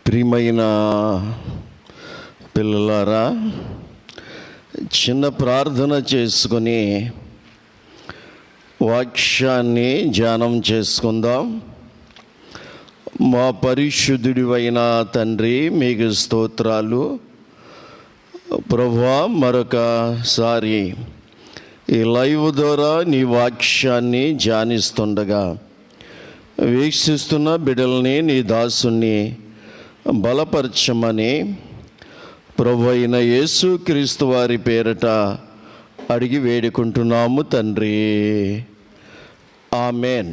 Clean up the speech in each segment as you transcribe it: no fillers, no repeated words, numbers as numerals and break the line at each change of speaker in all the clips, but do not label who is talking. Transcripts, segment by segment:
ప్రియమైన పిల్లలారా, చిన్న ప్రార్థన చేసుకొని వాక్యాన్ని ధ్యానం చేసుకుందాం. మా పరిశుద్ధుడివైన తండ్రి, మీకు స్తోత్రాలు ప్రభువా. మరొకసారి ఈ లైవ్ ద్వారా నీ వాక్యాన్ని ధ్యానిస్తుండగా వీక్షిస్తున్న బిడ్డల్ని, నీ దాసుని బలపరచమని ప్రభు అయిన యేసుక్రీస్తు వారి పేరట అడిగి వేడుకుంటున్నాము తండ్రి, ఆమెన్.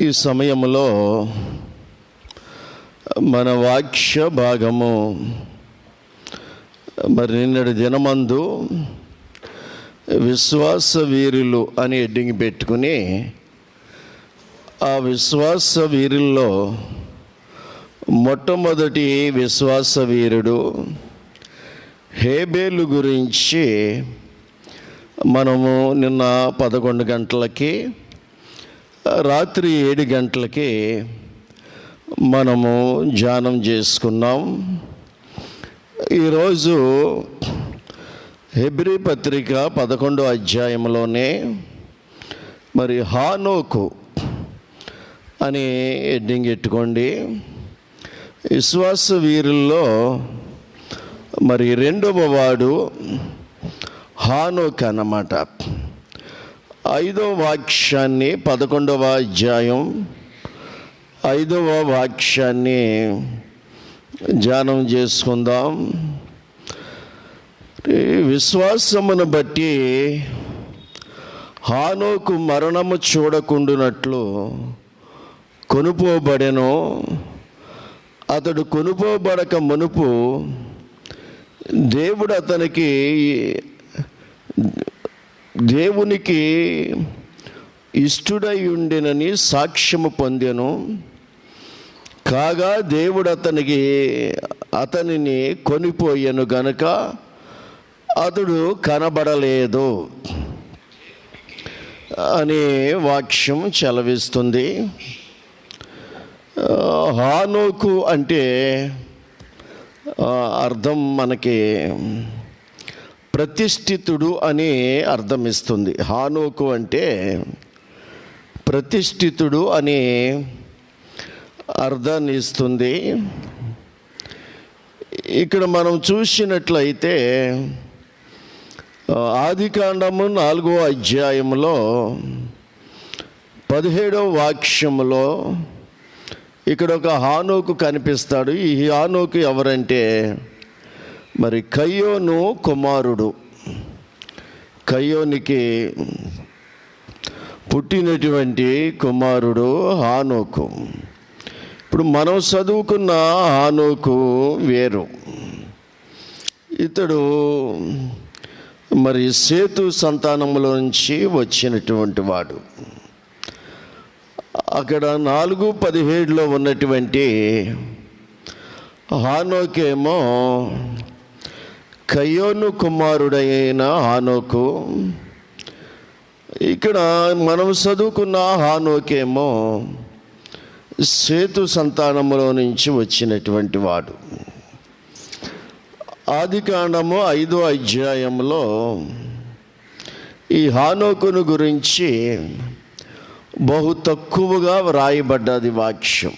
ఈ సమయంలో మన వాక్య భాగము నిన్నటి దినమందు విశ్వాస వీరులు అని హెడ్డింగ్ పెట్టుకుని, ఆ విశ్వాస వీరుల్లో మొట్టమొదటి విశ్వాస వీరుడు హేబేలు గురించి మనము నిన్న 11 గంటలకి, రాత్రి 7 గంటలకి మనము ధ్యానం చేసుకున్నాం. ఈరోజు హెబ్రీ పత్రిక 11వ అధ్యాయంలోనే హానోకు అని హెడ్డింగ్ పెట్టుకోండి. విశ్వాస వీరుల్లో రెండవ వాడు హానోకు అన్నమాట. 5వ వాక్యాన్ని 11వ అధ్యాయం 5వ వాక్యాన్ని ధ్యానం చేసుకుందాం. విశ్వాసమును బట్టి హానోకు మరణము చూడకుండునట్లు కొనుపోబడెను. అతడు కొనుపోబడక మునుపు దేవునికి ఇష్టుడై ఉండినని సాక్ష్యము పొందెను. కాగా దేవుడు అతనిని కొనిపోయెను గనుక అతడు కనబడలేదు అనే వాక్యం చెలవిస్తుంది. హానోకు అంటే అర్థం మనకి ప్రతిష్ఠితుడు అని అర్థం ఇస్తుంది. హానోకు అంటే ప్రతిష్ఠితుడు అని అర్థాన్ని ఇస్తుంది. ఇక్కడ మనం చూసినట్లయితే ఆదికాండము 4వ అధ్యాయంలో 17వ వాక్యములో ఇక్కడ ఒక హానోకు కనిపిస్తాడు. ఈ హానోకు ఎవరంటే కయ్యోను కుమారుడు. కయ్యోనికి పుట్టినటువంటి కుమారుడు హానోకు. ఇప్పుడు మనం చదువుకున్న హానోకు వేరు. ఇతడు సేతు సంతానంలో నుంచి వచ్చినటువంటి వాడు. అక్కడ 4:17లో ఉన్నటువంటి హానోకేమో కయ్యోను కుమారుడైన హానోకు. ఇక్కడ మనం చదువుకున్న హానోకేమో సేతు సంతానంలో నుంచి వచ్చినటువంటి వాడు. ఆదికాండము 5వ అధ్యాయంలో ఈ హానోకును గురించి బహు తక్కువగా వ్రాయబడ్డది. వాక్యం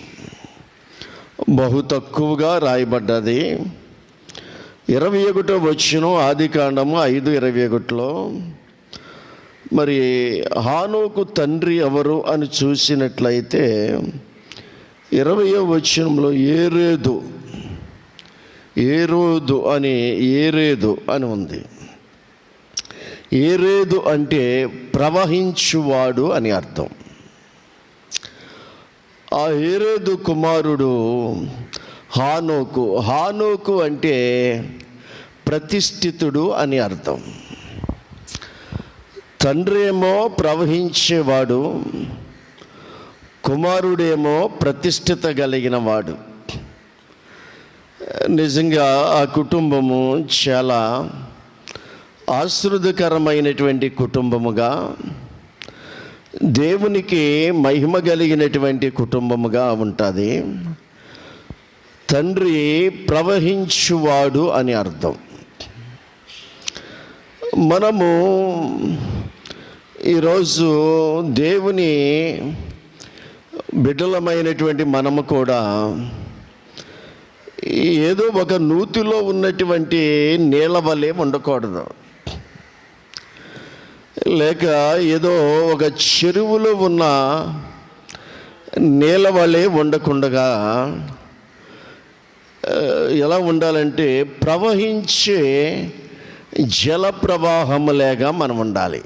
బహు తక్కువగా రాయబడ్డది. 21వ వచనం ఆదికాండము 5:21లో హానోకు తండ్రి ఎవరు అని చూసినట్లయితే 20వ వచనంలో ఏరేదు అని ఉంది. ఏరేదు అంటే ప్రవహించువాడు అని అర్థం. ఆ ఏరేదు కుమారుడు హానోకు. హానోకు అంటే ప్రతిష్ఠితుడు అని అర్థం. తండ్రి ఏమో ప్రవహించేవాడు, కుమారుడేమో ప్రతిష్ఠిత కలిగిన వాడు. నిజంగా ఆ కుటుంబము చాలా ఆశీర్వాదకరమైనటువంటి కుటుంబముగా, దేవునికి మహిమ కలిగినటువంటి కుటుంబముగా ఉంటుంది. తండ్రి ప్రవహించువాడు అని అర్థం. మనము ఈరోజు దేవుని బిడ్డలమైనటువంటి మనము కూడా ఏదో ఒక నూతిలో ఉన్నటువంటి నీళ్ళ వలె ఉండకూడదు, లేక ఏదో ఒక చెరువులో ఉన్న నీళ్ళ వలె ఉండకుండగా ఎలా ఉండాలంటే ప్రవహించే జల ప్రవాహములేగా మనం ఉండాలి.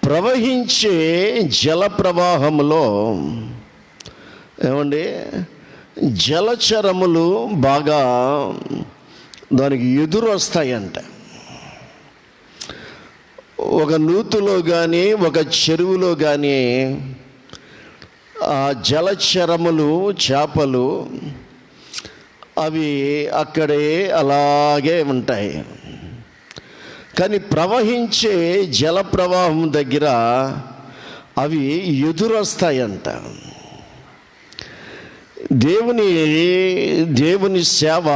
ప్రవహించే జల ప్రవాహములో ఏమండి జలచరములు బాగా దానికి ఎదురు వస్తాయంట. ఒక నూతిలో కానీ ఒక చెరువులో కానీ ఆ జలచరములు చేపలు అవి అక్కడే అలాగే ఉంటాయి. కానీ ప్రవహించే జల ప్రవాహం దగ్గర అవి ఎదురొస్తాయంట. దేవుని సేవ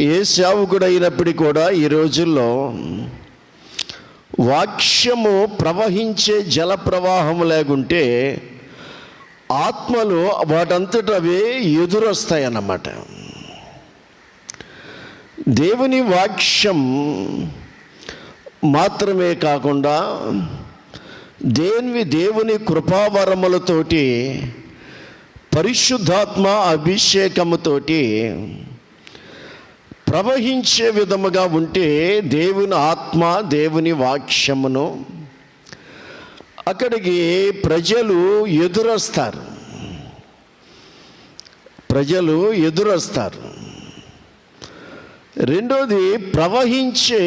ఏ సేవకుడైనప్పటికీ కూడా ఈ రోజుల్లో వాక్యము ప్రవహించే జల ప్రవాహం లేకుంటే ఆత్మలు వాటంతట అవే ఎదురొస్తాయన్నమాట. దేవుని వాక్యం మాత్రమే కాకుండా దేవుని కృపావరములతోటి పరిశుద్ధాత్మ అభిషేకముతోటి ప్రవహించే విధముగా ఉంటే దేవుని ఆత్మ దేవుని వాక్యమును అక్కడికి ప్రజలు ఎదురొస్తారు. రెండోది, ప్రవహించే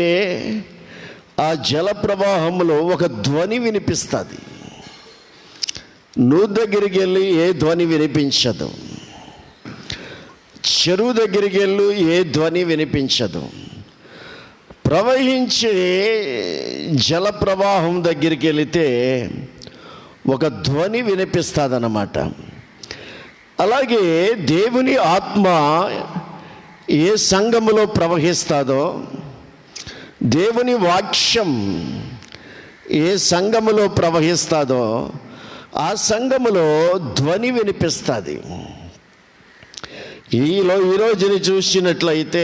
ఆ జల ప్రవాహంలో ఒక ధ్వని వినిపిస్తుంది. నూతి దగ్గరికి వెళ్ళి ఏ ధ్వని వినిపించదు, చెరువు దగ్గరికి వెళ్ళి ఏ ధ్వని వినిపించదు. ప్రవహించే జల ప్రవాహం దగ్గరికి వెళితే ఒక ధ్వని వినిపిస్తుంది అన్నమాట. అలాగే దేవుని ఆత్మ ఏ సంఘములో ప్రవహిస్తుందో, దేవుని వాక్యం ఏ సంఘములో ప్రవహిస్తుందో ఆ సంఘములో ధ్వని వినిపిస్తుంది. ఈ రోజుని చూసినట్లయితే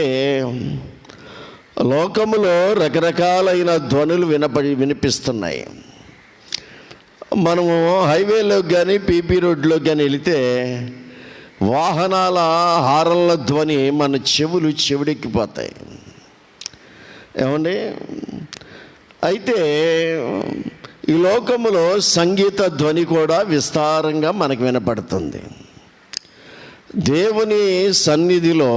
లోకములో రకరకాలైన ధ్వనులు వినిపిస్తున్నాయి. మనము హైవేలోకి కానీ పీపీ రోడ్లోకి కానీ వెళితే వాహనాల హారన్ల ధ్వని మన చెవుడెక్కిపోతాయి. ఏమండి? అయితే ఈ లోకములో సంగీత ధ్వని కూడా విస్తారంగా మనకు వినపడుతుంది. దేవుని సన్నిధిలో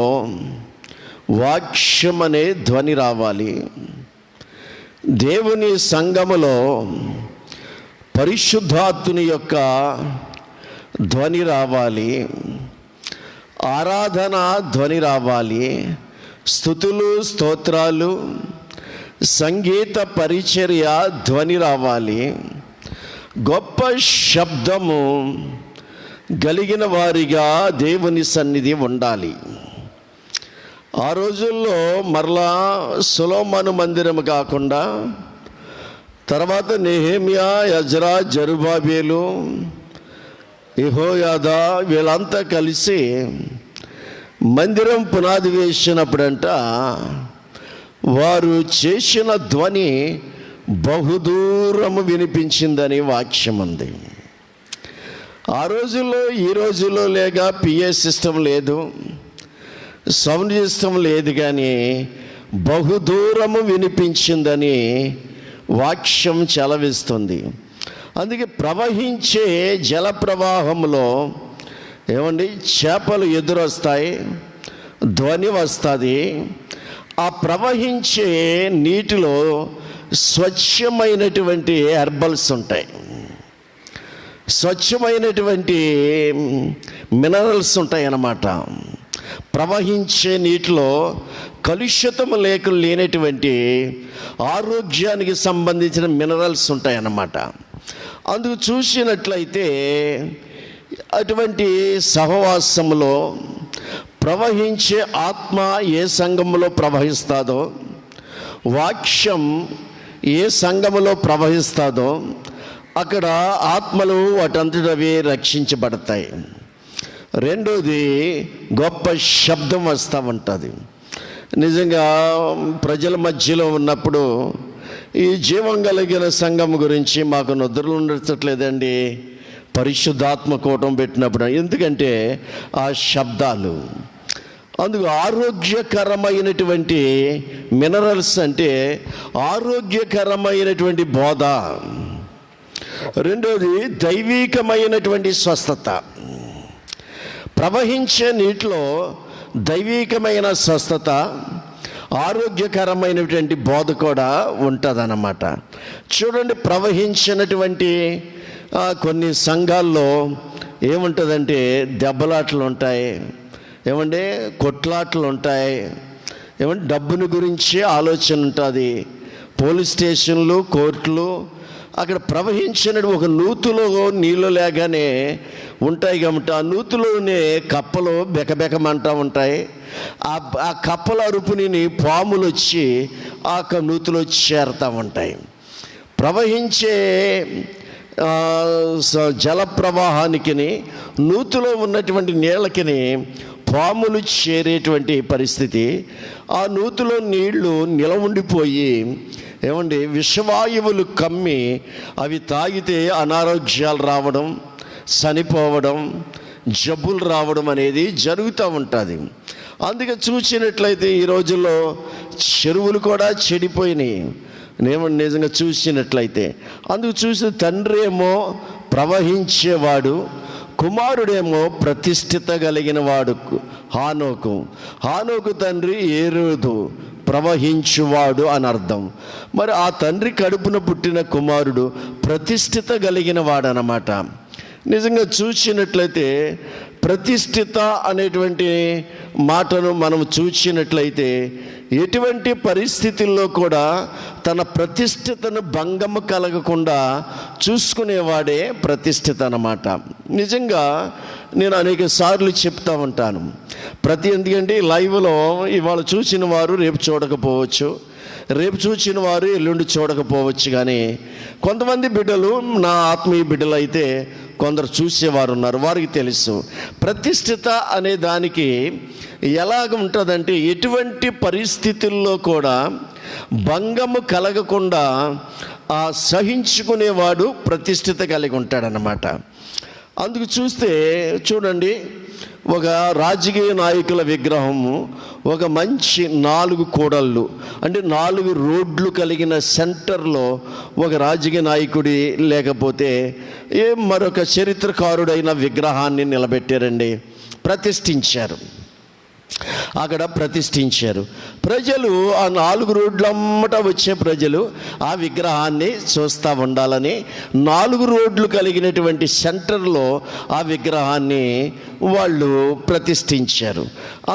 వాక్యం అనే ధ్వని రావాలి. దేవుని సంఘములో పరిశుద్ధాత్ముని యొక్క ధ్వని రావాలి, ఆరాధన ధ్వని రావాలి, స్తుతులు స్తోత్రాలు సంగీత పరిచర్య ధ్వని రావాలి, గొప్ప శబ్దము కలిగిన వారిగా దేవుని సన్నిధి ఉండాలి. ఆ రోజుల్లో మరలా సొలొమోను మందిరం కాకుండా తర్వాత నెహెమ్యా, ఎజ్రా, జెరుబ్బాబెలు, యెహోయాదా వీళ్ళంతా కలిసి మందిరం పునాది వేసినప్పుడంట వారు చేసిన ధ్వని బహుదూరము వినిపించిందని వాక్యం ఉంది. ఆ రోజుల్లో ఈ రోజుల్లో లేక పిఏ సిస్టమ్ లేదు, సౌండ్ సిస్టమ్ లేదు, కానీ బహుదూరము వినిపించిందని వాక్యం చలవిస్తుంది. అందుకే ప్రవహించే జల ప్రవాహంలో ఏమండి చేపలు ఎదురొస్తాయి, ధ్వని వస్తుంది. ఆ ప్రవహించే నీటిలో స్వచ్ఛమైనటువంటి హెర్బల్స్ ఉంటాయి, స్వచ్ఛమైనటువంటి మినరల్స్ ఉంటాయి అన్నమాట. ప్రవహించే నీటిలో కలుషితం లేనటువంటి ఆరోగ్యానికి సంబంధించిన మినరల్స్ ఉంటాయన్నమాట. అందుకు చూసినట్లయితే అటువంటి సహవాసంలో ప్రవహించే ఆత్మ ఏ సంఘములో ప్రవహిస్తుందో, వాక్యం ఏ సంఘములో ప్రవహిస్తుందో అక్కడ ఆత్మలు వాటంతటవే రక్షించబడతాయి. రెండోది, గొప్ప శబ్దం వస్తూ ఉంటుంది. నిజంగా ప్రజల మధ్యలో ఉన్నప్పుడు ఈ జీవం కలిగిన సంఘం గురించి మాకు నిద్రలు ఉండట్లేదండి పరిశుద్ధాత్మ కూటం పెట్టినప్పుడు. ఎందుకంటే ఆ శబ్దాలు, అందుకు ఆరోగ్యకరమైనటువంటి మినరల్స్, అంటే ఆరోగ్యకరమైనటువంటి బోధ. రెండోది, దైవీకమైనటువంటి స్వస్థత. ప్రవహించే నీటిలో దైవీకమైన స్వస్థత, ఆరోగ్యకరమైనటువంటి బోధ కూడా ఉంటుందన్నమాట. చూడండి, ప్రవహించినటువంటి కొన్ని సంఘాల్లో ఏముంటుందంటే దెబ్బలాటలు ఉంటాయి, ఏమంటే కొట్లాటలు ఉంటాయి, ఏమంటే డబ్బుని గురించి ఆలోచన ఉంటుంది, పోలీస్ స్టేషన్లు, కోర్టులు. అక్కడ ప్రవహించిన ఒక నూతులో నీళ్ళు లేగానే ఉంటాయి కాబట్టి ఆ నూతులోనే కప్పలు బెకబెకమంటూ ఉంటాయి. ఆ కప్పల అరుపుని పాములు వచ్చి ఆ నూతులో చేరుతూ ఉంటాయి. ప్రవహించే జల ప్రవాహానికి, నూతులో ఉన్నటువంటి నీళ్ళకి పాములు చేరేటువంటి పరిస్థితి. ఆ నూతులో నీళ్లు నిలవుండిపోయి ఏమండి విషవాయువులు కమ్మి అవి తాగితే అనారోగ్యాలు రావడం, చనిపోవడం, జబ్బులు రావడం అనేది జరుగుతూ ఉంటుంది. అందుకే చూసినట్లయితే ఈ రోజుల్లో చెరువులు కూడా చెడిపోయినాయి. నిజంగా చూసినట్లయితే అందుకు చూసి తండ్రి ఏమో ప్రవహించేవాడు, కుమారుడేమో ప్రతిష్ఠిత కలిగిన వాడు హానోకు తండ్రి ఏరోదు, ప్రవహించువాడు అని అర్థం. మరి ఆ తండ్రి కడుపున పుట్టిన కుమారుడు ప్రతిష్ఠిత కలిగిన వాడు అన్నమాట. నిజంగా చూసినట్లయితే ప్రతిష్ఠిత అనేటువంటి మాటను మనం చూసినట్లయితే ఎటువంటి పరిస్థితుల్లో కూడా తన ప్రతిష్ఠితను భంగము కలగకుండా చూసుకునేవాడే ప్రతిష్ఠిత అన్నమాట. నిజంగా నేను అనేక సార్లు చెప్తా ఉంటాను. ఎందుకంటే లైవ్లో ఇవాళ చూసిన వారు రేపు చూడకపోవచ్చు, రేపు చూసిన వారు ఎల్లుండి చూడకపోవచ్చు. కానీ కొంతమంది బిడ్డలు, నా ఆత్మీయ బిడ్డలు అయితే కొందరు చూసేవారు ఉన్నారు, వారికి తెలుసు ప్రతిష్ఠిత అనే దానికి ఎలాగ ఉంటుందంటే ఎటువంటి పరిస్థితుల్లో కూడా భంగము కలగకుండా సహించుకునేవాడు ప్రతిష్ఠిత కలిగి ఉంటాడనమాట. అందుకు చూడండి, ఒక రాజకీయ నాయకుల విగ్రహము, ఒక మంచి 4 కూడళ్ళు అంటే 4 రోడ్లు కలిగిన సెంటర్లో ఒక రాజకీయ నాయకుడి లేకపోతే మరొక చరిత్రకారుడైన విగ్రహాన్ని నిలబెట్టారండి, ప్రతిష్ఠించారు. అక్కడ ప్రతిష్ఠించారు. ప్రజలు ఆ 4 రోడ్లమ్మట వచ్చే ప్రజలు ఆ విగ్రహాన్ని చూస్తూ ఉండాలని 4 రోడ్లు కలిగినటువంటి సెంటర్లో ఆ విగ్రహాన్ని వాళ్ళు ప్రతిష్ఠించారు.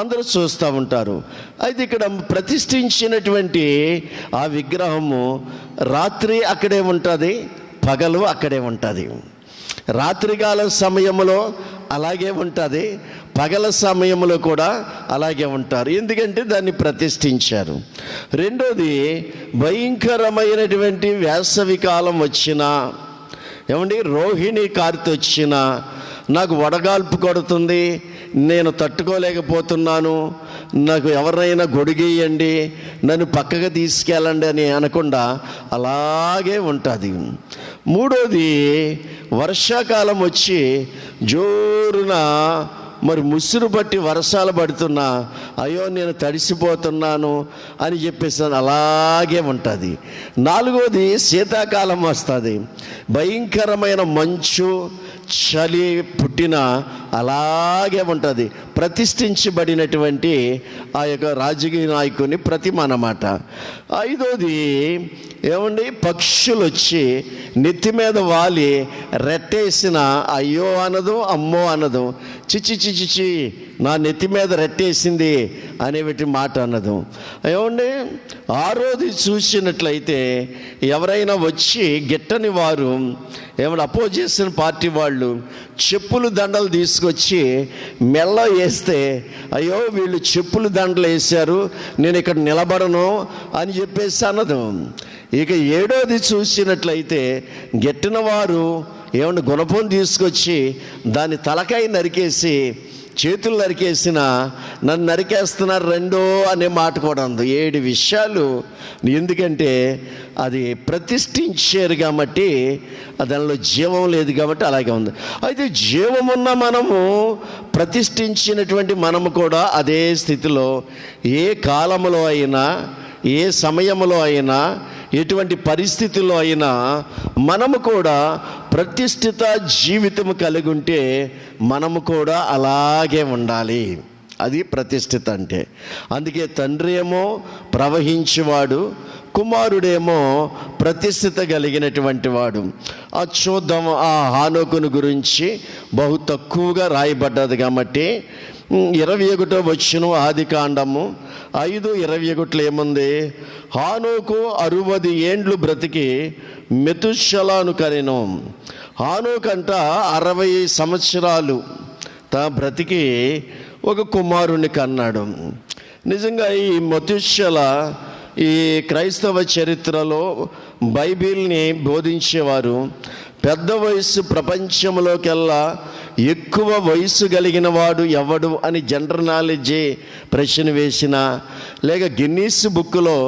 అందరూ చూస్తూ ఉంటారు. అయితే ఇక్కడ ప్రతిష్ఠించినటువంటి ఆ విగ్రహము రాత్రి అక్కడే ఉంటుంది, పగలు అక్కడే ఉంటుంది. రాత్రికాల సమయంలో అలాగే ఉంటుంది, పగల సమయంలో కూడా అలాగే ఉంటారు. ఎందుకంటే దాన్ని ప్రతిష్ఠించారు. రెండోది, భయంకరమైనటువంటి వేసవి కాలం వచ్చినా, రోహిణి కార్తె వచ్చినా, నాకు వడగాల్పు కొడుతుంది, నేను తట్టుకోలేకపోతున్నాను, నాకు ఎవరైనా గొడుగేయండి, నన్ను పక్కగా తీసుకెళ్ళండి అని అనకుండా అలాగే ఉంటుంది. మూడోది, వర్షాకాలం వచ్చి జోరున ముసురు బట్టి వర్షాలు పడుతున్నా, అయ్యో నేను తడిసిపోతున్నాను అని చెప్పేసి అలాగే ఉంటుంది. నాలుగోది, శీతాకాలం వస్తుంది, భయంకరమైన మంచు చలి పుట్టిన అలాగే ఉంటుంది. ప్రతిష్ఠించబడినటువంటి ఆ యొక్క రాజకీయ నాయకుని ప్రతిమ అన్నమాట. ఐదోది, పక్షులు వచ్చి నెత్తి మీద వాలి రెట్టేసిన అయ్యో అనదు, అమ్మో అనదు, చిచి నా నెత్తి మీద రెట్టేసింది అనేటి మాట అన్నదు. ఆరోది చూసినట్లయితే ఎవరైనా వచ్చి గిట్టని వారు అపోజిషన్ పార్టీ వాళ్ళు వాళ్ళు చెప్పులు దండలు తీసుకొచ్చి మెల్ల వేస్తే, అయ్యో వీళ్ళు చెప్పులు దండలు వేశారు, నేను ఇక్కడ నిలబడను అని చెప్పేసి అన్నదు. ఇక ఏడోది చూసినట్లయితే గెట్టిన వారు ఏమన్నా గుణపం తీసుకొచ్చి దాని తలకాయ నరికేసి, చేతులు నరికేసిన నన్ను నరికేస్తున్నారు రెండో అనే మాట కూడా ఉంది. 7 విషయాలు. ఎందుకంటే అది ప్రతిష్ఠించారు కాబట్టి, దానిలో జీవం లేదు కాబట్టి అలాగే ఉంది. అయితే జీవమున్న మనము, ప్రతిష్ఠించినటువంటి మనము కూడా అదే స్థితిలో ఏ కాలంలో అయినా, ఏ సమయంలో అయినా, ఎటువంటి పరిస్థితుల్లో అయినా మనము కూడా ప్రతిష్ఠిత జీవితం కలిగి ఉంటే మనము కూడా అలాగే ఉండాలి. అది ప్రతిష్ఠిత అంటే. అందుకే తండ్రి ఏమో ప్రవహించేవాడు, కుమారుడేమో ప్రతిష్ఠిత కలిగినటువంటి వాడు. చూద్దాం, ఆ హానోకును గురించి బహు తక్కువగా రాయబడ్డది కాబట్టి 21వ వచనం ఆదికాండము 5:21 ఏముంది? హానోకు 60 ఏండ్లు బ్రతికి మెతుషలాను కనెను. హానోకంట 60 సంవత్సరాలు బ్రతికి ఒక కుమారుని కన్నాడు. నిజంగా ఈ మెతుషల ఈ క్రైస్తవ చరిత్రలో బైబిల్ని బోధించేవారు పెద్ద వయసు, ప్రపంచంలోకెల్లా ఎక్కువ వయసు కలిగిన వాడు ఎవడు అని జనరల్ నాలెడ్జి ప్రశ్న వేసిన, లేక గిన్నీస్ బుక్లో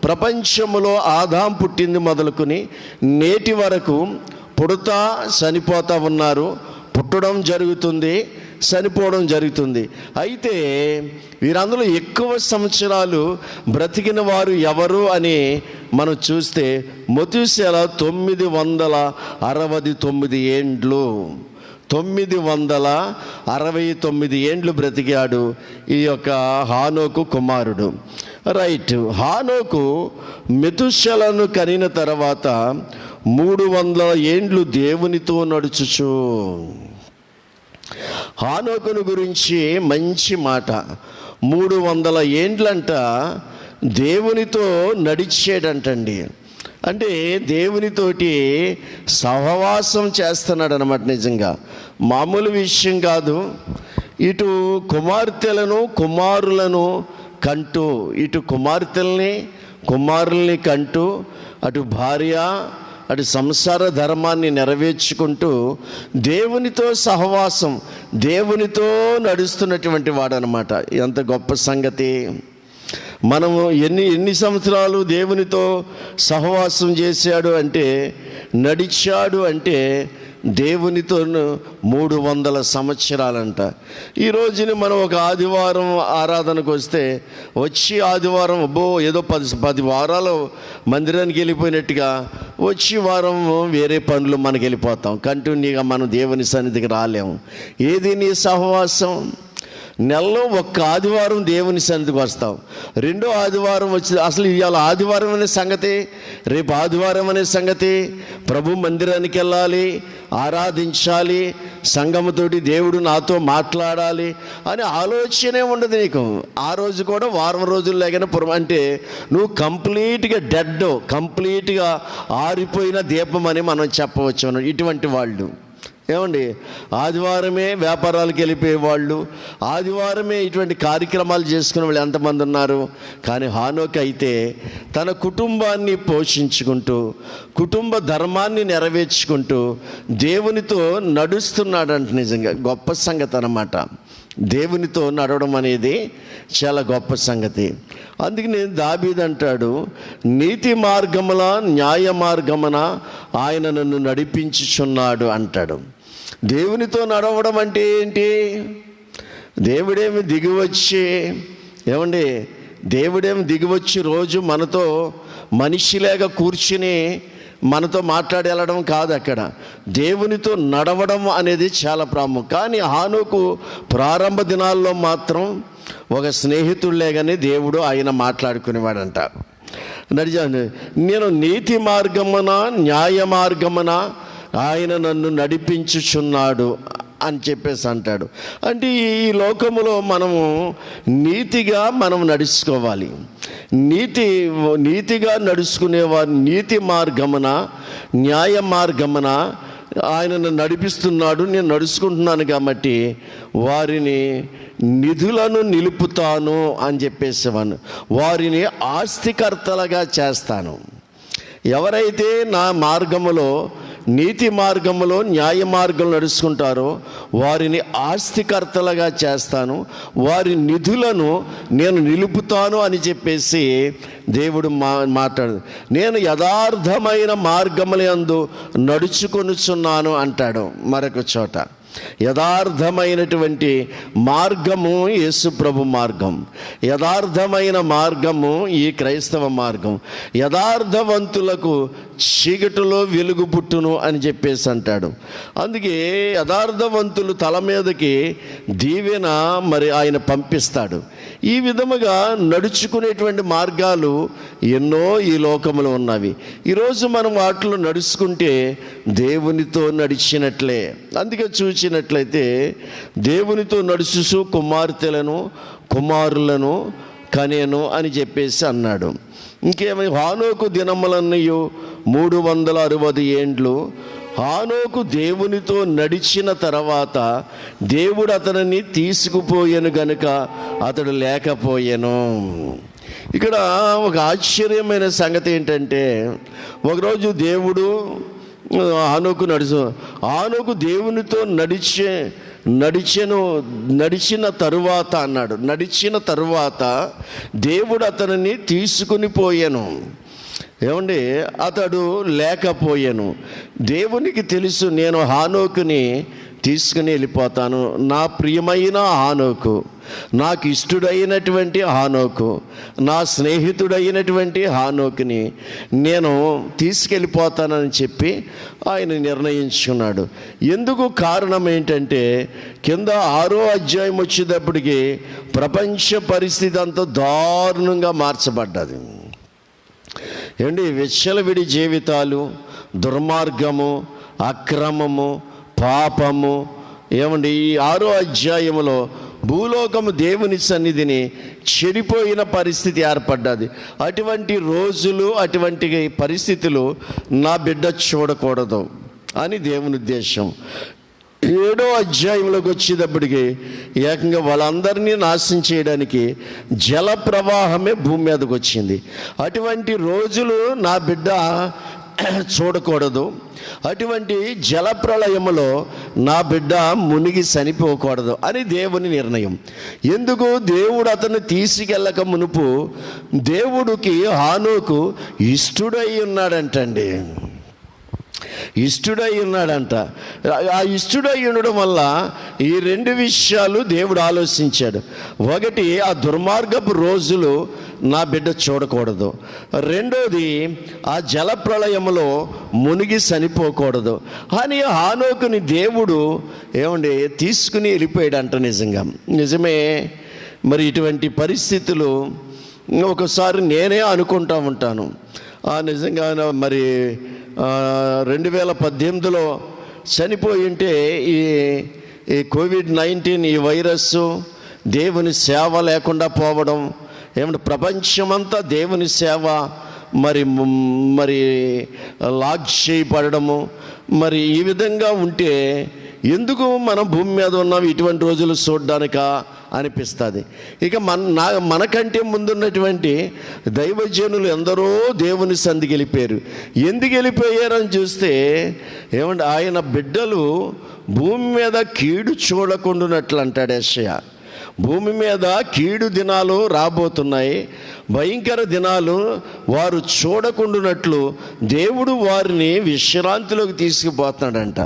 ప్రపంచంలో ఆదాం పుట్టింది మొదలుకొని నేటి వరకు పుడతా చనిపోతూ ఉన్నారు, పుట్టడం జరుగుతుంది, చనిపోవడం జరుగుతుంది. అయితే వీరందరూ ఎక్కువ సంవత్సరాలు బ్రతికిన వారు ఎవరు అని మనం చూస్తే మెతూషెల 969 ఏండ్లు, 969 ఏండ్లు బ్రతికాడు ఈ యొక్క హానోకు కుమారుడు. రైట్. హానోకు మెతూషెలను కనిన తర్వాత 300 ఏండ్లు దేవునితో నడుచుచు. హానోకును గురించి మంచి మాట. 300 ఏండ్లంట దేవునితో నడిచేటంటండి. అంటే దేవునితోటి సహవాసం చేస్తున్నాడు అన్నమాట. నిజంగా మామూలు విషయం కాదు. ఇటు కుమార్తెలను కుమారులను కంటూ, ఇటు కుమారుల్ని కంటూ, అటు భార్య, అటు సంసార ధర్మాన్ని నెరవేర్చుకుంటూ దేవునితో సహవాసం, దేవునితో నడుస్తున్నటువంటి వాడు అనమాట. ఎంత గొప్ప సంగతి! మనము ఎన్ని సంవత్సరాలు దేవునితో సహవాసం చేశాడు అంటే, నడిచాడు అంటే దేవునితో 300 సంవత్సరాలంట. ఈ రోజుని మనం ఒక ఆదివారం ఆరాధనకు వస్తే, వచ్చి ఆదివారం ఏదో 10 వారాలు మందిరానికి వెళ్ళిపోయినట్టుగా వచ్చి వారం వేరే పనులు మనకి వెళ్ళిపోతాం. కంటిన్యూగా మనం దేవుని సన్నిధికి రాలేము. ఏది నీ సహవాసం? నెలలో ఒక్క ఆదివారం దేవుని సన్నిధికి వస్తాం, రెండో ఆదివారం వచ్చి అసలు ఇవాళ ఆదివారం అనే సంగతి, రేపు ఆదివారం అనే సంగతి, ప్రభు మందిరానికి వెళ్ళాలి, ఆరాధించాలి, సంఘముతోటి దేవుడు నాతో మాట్లాడాలి అనే ఆలోచనే ఉండదు నీకు. ఆ రోజు కూడా వారం రోజులు లేకనే అంటే నువ్వు కంప్లీట్గా డెడ్, కంప్లీట్గా ఆరిపోయిన దీపం అని మనం చెప్పవచ్చు. ఇటువంటి వాళ్ళు ఏమండి, ఆదివారమే వ్యాపారాలకు వెళ్ళిపోయేవాళ్ళు, ఆదివారమే ఇటువంటి కార్యక్రమాలు చేసుకునే వాళ్ళు ఎంతమంది ఉన్నారు. కానీ హానోకు అయితే తన కుటుంబాన్ని పోషించుకుంటూ, కుటుంబ ధర్మాన్ని నెరవేర్చుకుంటూ దేవునితో నడుస్తున్నాడంట. నిజంగా గొప్ప సంగతి అన్నమాట. దేవునితో నడవడం అనేది చాలా గొప్ప సంగతి. అందుకని దావీదు అంటాడు, నీతి మార్గముల న్యాయ మార్గమున ఆయన నన్ను నడిపించుచున్నాడు అంటాడు. దేవునితో నడవడం అంటే ఏంటి? దేవుడేమి దిగివచ్చి, ఏమండి, దేవుడేమి దిగివచ్చి రోజు మనతో మనిషిలాగా కూర్చుని మనతో మాట్లాడి వెళ్ళడం కాదు. అక్కడ దేవునితో నడవడం అనేది చాలా ప్రాముఖ్యం. కానీ హానోకు ప్రారంభ దినాల్లో మాత్రం ఒక స్నేహితుడిలే కానీ దేవుడు ఆయన మాట్లాడుకునేవాడంట. నేను నీతి మార్గమున న్యాయ మార్గమున ఆయన నన్ను నడిపించుచున్నాడు అని చెప్పేసి అంటాడు. అంటే ఈ లోకములో మనము నీతిగా మనం నడుచుకోవాలి. నీతిగా నడుచుకునేవారు నీతి మార్గమున న్యాయ మార్గమున ఆయన నన్ను నడిపిస్తున్నాడు, నేను నడుచుకుంటున్నాను కాబట్టి వారిని నిధులను నిలుపుతాను అని చెప్పేసేవాను. వారిని ఆస్తికర్తలుగా చేస్తాను. ఎవరైతే నా మార్గములో, నీతి మార్గములో, న్యాయ మార్గంలో నడుచుకుంటారో వారిని ఆస్తికర్తలుగా చేస్తాను, వారి నిధులను నేను నిలుపుతాను అని చెప్పేసి దేవుడు మాట్లాడు. నేను యథార్థమైన మార్గములందు నడుచుకొనుచున్నాను అంటాడు మరొక చోట. యథార్థమైనటువంటి మార్గము యేసు ప్రభు మార్గం, యథార్థమైన మార్గము ఈ క్రైస్తవ మార్గం. యథార్థవంతులకు చీకటిలో వెలుగు పుట్టును అని చెప్పేసి అంటాడు. అందుకే యథార్థవంతులు తల మీదకి దీవెన మరి ఆయన పంపిస్తాడు. ఈ విధముగా నడుచుకునేటువంటి మార్గాలు ఎన్నో ఈ లోకములో ఉన్నవి. ఈరోజు మనం వాటిలో నడుచుకుంటే దేవునితో నడిచినట్లే. అందుకే చూసినట్లయితే దేవునితో నడుచు కుమార్తెలను కుమారులను కనేను అని చెప్పేసి అన్నాడు. ఇంకేమై హానోకు దినములన్నయు 360 ఏండ్లు. హానోకు దేవునితో నడిచిన తర్వాత దేవుడు అతనిని తీసుకుపోయాను గనుక అతడు లేకపోయాను. ఇక్కడ ఒక ఆశ్చర్యమైన సంగతి ఏంటంటే, ఒకరోజు దేవుడు హానోకు దేవునితో నడిచిన తరువాత అన్నాడు. నడిచిన తరువాత దేవుడు అతనిని తీసుకుని పోయాను. ఏమండి, అతడు లేకపోయాను. దేవునికి తెలుసు, నేను హానోకుని తీసుకుని వెళ్ళిపోతాను. నా ప్రియమైన హానోకు, నాకు ఇష్టడైనటువంటి హానోకు, నా స్నేహితుడైనటువంటి హానోకుని నేను తీసుకెళ్ళిపోతానని చెప్పి ఆయన నిర్ణయించుకున్నాడు. ఎందుకు కారణం ఏంటంటే, కింద 6వ అధ్యాయం వచ్చేటప్పటికి ప్రపంచ పరిస్థితి అంతా దారుణంగా మార్చబడ్డది. ఏమండి, విచ్చలవిడి జీవితాలు, దుర్మార్గము, అక్రమము, పాపము. ఏమండి, ఈ 6వ అధ్యాయంలో భూలోకము దేవుని సన్నిధిని చెడిపోయిన పరిస్థితి ఏర్పడ్డది. అటువంటి రోజులు, అటువంటి పరిస్థితులు నా బిడ్డ చూడకూడదు అని దేవుని ఉద్దేశం. 7వ అధ్యాయంలోకి వచ్చేటప్పటికి ఏకంగా వాళ్ళందరినీ నాశనం చేయడానికి జల ప్రవాహమే భూమి మీదకి వచ్చింది. అటువంటి రోజులు నా బిడ్డ చూడకూడదు. అటువంటి జలప్రళయములో నా బిడ్డ మునిగి చనిపోకూడదు అని దేవుని నిర్ణయం. ఎందుకు? దేవుడు అతన్ని తీసుకెళ్ళక మునుపు దేవుడికి హానోకు ఇష్టుడై ఉన్నాడంటండి. ఇష్టుడై ఉన్నాడంట. ఆ ఇష్టుడై ఉండడం వల్ల ఈ 2 విషయాలు దేవుడు ఆలోచించాడు. ఒకటి, ఆ దుర్మార్గపు రోజులు నా బిడ్డ చూడకూడదు. రెండోది, ఆ జల ప్రళయంలో మునిగి చనిపోకూడదు అని హానోకుని దేవుడు ఏమండి తీసుకుని వెళ్ళిపోయాడంట. నిజమే. మరి ఇటువంటి పరిస్థితులు ఒకసారి నేనే అనుకుంటా ఉంటాను. నిజంగా మరి 2018లో చనిపోయి ఉంటే ఈ కోవిడ్-19 ఈ వైరస్ దేవుని సేవ లేకుండా పోవడం, ఏమంటే ప్రపంచమంతా దేవుని సేవ మరి లాగ్ చేయబడము, మరి ఈ విధంగా ఉంటే ఎందుకు మనం భూమి మీద ఉన్నాం ఇటువంటి రోజులు చూడడానికా అనిపిస్తుంది. ఇక మనకంటే ముందున్నటువంటి దైవజనులు ఎందరో దేవుని సంధికి వెళ్ళిపోయారు. ఎందుకు వెళ్ళిపోయారని చూస్తే ఏమంటే ఆయన బిడ్డలు భూమి మీద కీడు చూడకుండానట్లు అంటాడు యెషయా. భూమి మీద కీడు దినాలు రాబోతున్నాయి, భయంకర దినాలు వారు చూడకుండానట్లు దేవుడు వారిని విశ్రాంతిలోకి తీసుకుపోతున్నాడంట.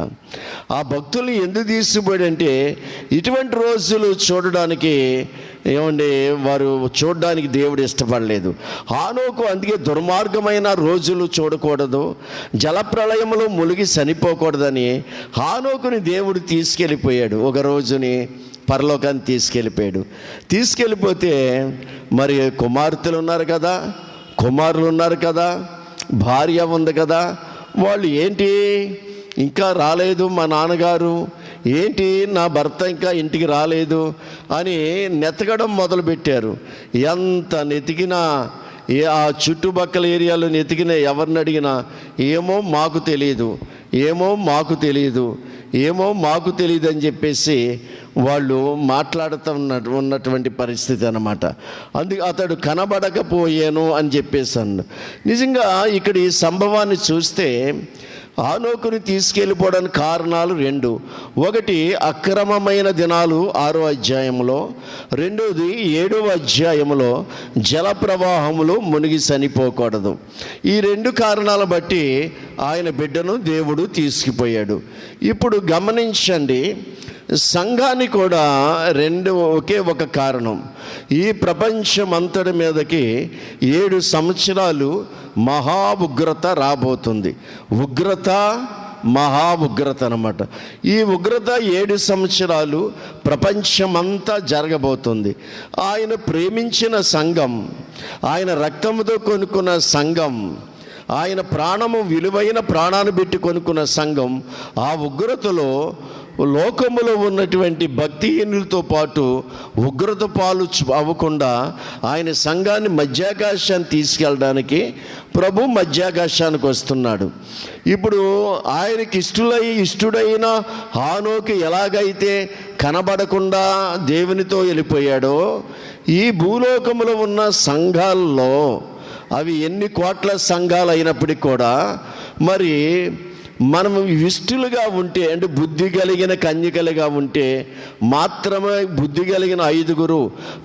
ఆ భక్తులు ఎందుకు తీసుకుపోయాడంటే ఇటువంటి రోజులు చూడడానికి ఏమండి వారు చూడడానికి దేవుడు ఇష్టపడలేదు. హానోకు అందుకే దుర్మార్గమైన రోజులు చూడకూడదు, జలప్రళయంలో మునిగి చనిపోకూడదని హానోకుని దేవుడు తీసుకెళ్ళిపోయాడు. ఒక రోజుని పరలోకాన్ని తీసుకెళ్ళిపోతే మరి కుమార్తెలు ఉన్నారు కదా, కుమారులు ఉన్నారు కదా, భార్య ఉంది కదా, వాళ్ళు ఏంటి ఇంకా రాలేదు, మా నాన్నగారు ఏంటి నా భర్త ఇంకా ఇంటికి రాలేదు అని నెతకడం మొదలుపెట్టారు. ఎంత నెతికినా ఆ చుట్టుపక్కల ఏరియాలో నెతికినా ఎవరిని అడిగినా ఏమో మాకు తెలియదు, ఏమో మాకు తెలియదు, ఏమో మాకు తెలియదు అని చెప్పేసి వాళ్ళు మాట్లాడుతూ ఉన్నటువంటి పరిస్థితి అన్నమాట. అందుకే అతడు కనబడకపోయాను అని చెప్పేసాను. నిజంగా ఇక్కడ ఈ సంభవాన్ని చూస్తే హానోకుని తీసుకెళ్ళిపోవడానికి కారణాలు రెండు. ఒకటి అక్రమమైన దినాలు 6వ అధ్యాయంలో, రెండోది 7వ అధ్యాయంలో జల ప్రవాహములు మునిగి చనిపోకూడదు. ఈ రెండు కారణాలను బట్టి ఆయన బిడ్డను దేవుడు తీసుకుపోయాడు. ఇప్పుడు గమనించండి, సంఘాన్ని కూడా ఒకే ఒక కారణం. ఈ ప్రపంచమంతటి మీదకి 7 సంవత్సరాలు మహా ఉగ్రత రాబోతుంది. ఉగ్రత, మహా ఉగ్రత అన్నమాట. ఈ ఉగ్రత 7 సంవత్సరాలు ప్రపంచమంతా జరగబోతుంది. ఆయన ప్రేమించిన సంఘం, ఆయన రక్తంతో కొనుక్కున్న సంఘం, ఆయన ప్రాణము విలువైన ప్రాణాన్ని పెట్టి కొనుక్కున్న సంఘం ఆ ఉగ్రతలో లోకములో ఉన్నటువంటి భక్తిహీనులతో పాటు ఉగ్రత పాలు అవ్వకుండా ఆయన సంఘాన్ని మధ్యాకాశాన్ని తీసుకెళ్ళడానికి ప్రభు మధ్యాకాశానికి వస్తున్నాడు. ఇప్పుడు ఆయనకి ఇష్టుడైన హానోకు ఎలాగైతే కనబడకుండా దేవునితో వెళ్ళిపోయాడో, ఈ భూలోకములో ఉన్న సంఘాల్లో అవి ఎన్ని కోట్ల సంఘాలు అయినప్పటికీ కూడా మరి మనం ఇష్టులుగా ఉంటే, అంటే బుద్ధి కలిగిన కన్యకలుగా ఉంటే మాత్రమే, బుద్ధి కలిగిన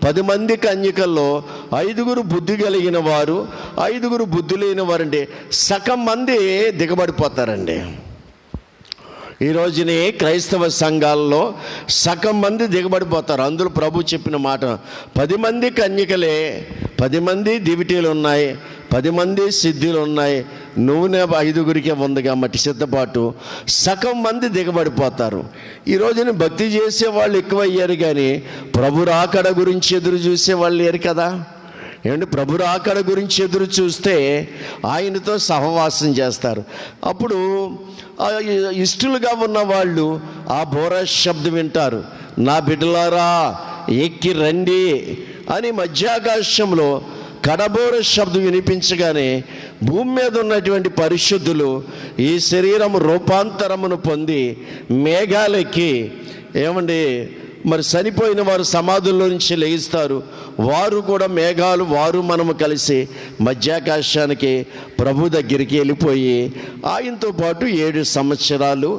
10 మంది కన్యకల్లో 5 బుద్ధి కలిగిన వారు, 5 బుద్ధి లేని వారంటే సగం మంది దిగబడిపోతారండి. ఈ రోజుని క్రైస్తవ సంఘాల్లో సగం మంది దిగబడిపోతారు. అందులో ప్రభు చెప్పిన మాట, 10 మంది కన్యకలే, 10 మంది దివిటీలు ఉన్నాయి, 10 మంది సిద్ధులు ఉన్నాయి, నూనె 5 ఉంది కాబట్టి సిద్ధపాటు, సగం మంది దిగబడిపోతారు. ఈ రోజున భక్తి చేసే వాళ్ళు ఎక్కువయ్యారు, కానీ ప్రభు రాకడ గురించి ఎదురు చూసే వాళ్ళు లేరు కదా. ఏమంటే ప్రభు రాకడ గురించి ఎదురు చూస్తే ఆయనతో సహవాసం చేస్తారు. అప్పుడు ఇష్టలుగా ఉన్న వాళ్ళు ఆ బోర శబ్దం వింటారు, నా బిడ్డలారా ఎక్కి రండి అని మధ్యాకాశంలో కడబోర శబ్దం వినిపించగానే భూమి మీద ఉన్నటువంటి పరిశుద్ధులు ఈ శరీరం రూపాంతరమును పొంది మేఘాలెక్కి, ఏమండి మరి చనిపోయిన వారు సమాధుల్లో నుంచి లేస్తారు, వారు కూడా మేఘాలు, వారు మనము కలిసి మధ్యాకాశానికి ప్రభు దగ్గరికి వెళ్ళిపోయి ఆయనతో పాటు 7 సంవత్సరాలు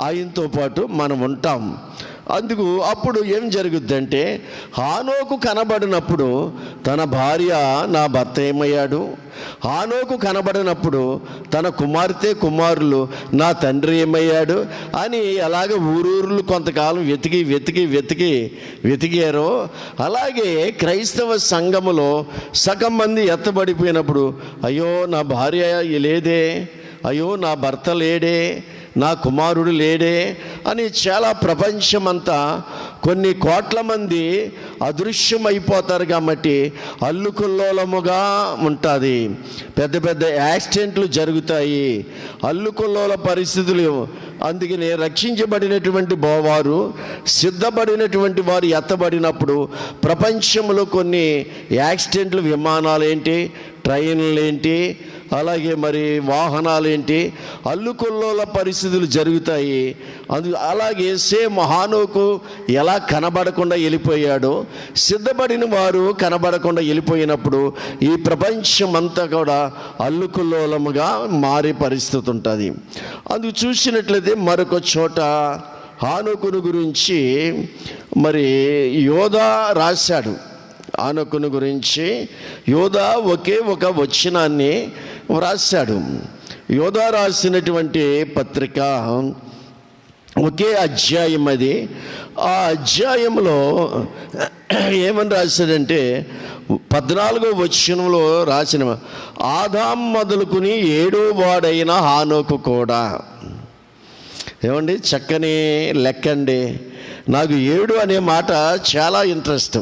ఆయనతో పాటు మనం ఉంటాం. అందుకు అప్పుడు ఏం జరుగుద్దంటే, హానోకు కనబడినప్పుడు తన భార్య నా భర్త ఏమయ్యాడు, హానోకు కనబడినప్పుడు తన కుమార్తె కుమారులు నా తండ్రి ఏమయ్యాడు అని అలాగే ఊరూరులు కొంతకాలం వెతికారో, అలాగే క్రైస్తవ సంఘములో సగం మంది ఎత్తబడిపోయినప్పుడు అయ్యో నా భార్య లేదే, అయ్యో నా భర్త లేడే, నా కుమారుడు లేడే అని చాలా ప్రపంచమంతా కొన్ని కోట్ల మంది అదృశ్యమైపోతారు. కాబట్టి అల్లుకుల్లోలముగా ఉంటుంది, పెద్ద పెద్ద యాక్సిడెంట్లు జరుగుతాయి, అల్లుకుల్లోల పరిస్థితులు. అందుకని రక్షించబడినటువంటి వారు, సిద్ధపడినటువంటి వారు ఎత్తబడినప్పుడు ప్రపంచంలో కొన్ని యాక్సిడెంట్లు, విమానాలు ఏంటి, ట్రైన్లు ఏంటి, అలాగే మరి వాహనాలు ఏంటి, అల్లుకొల్లోల పరిస్థితులు జరుగుతాయి. అలాగే సేమ్ హానోకు ఎలా కనబడకుండా వెళ్ళిపోయాడో, సిద్ధపడిన వారు కనబడకుండా వెళ్ళిపోయినప్పుడు ఈ ప్రపంచం అంతా కూడా అల్లుకొల్లోలముగా మారే పరిస్థితి ఉంటుంది. అందుకు చూసినట్లయితే మరొక చోట హానోకును గురించి మరి యోధా రాశాడు. హానోకును గురించి యోధా ఒకే ఒక వచనాన్ని వ్రాశాడు. యోధా రాసినటువంటి పత్రిక ఒకే అధ్యాయం అది. ఆ అధ్యాయంలో ఏమని రాశాడంటే 14వ వచనంలో రాసిన, ఆదాం మొదలుకుని 7వ వాడైన హానోకు కూడా. ఏమండి చక్కని లెక్కండి. నాకు 7 అనే మాట చాలా ఇంట్రెస్ట్,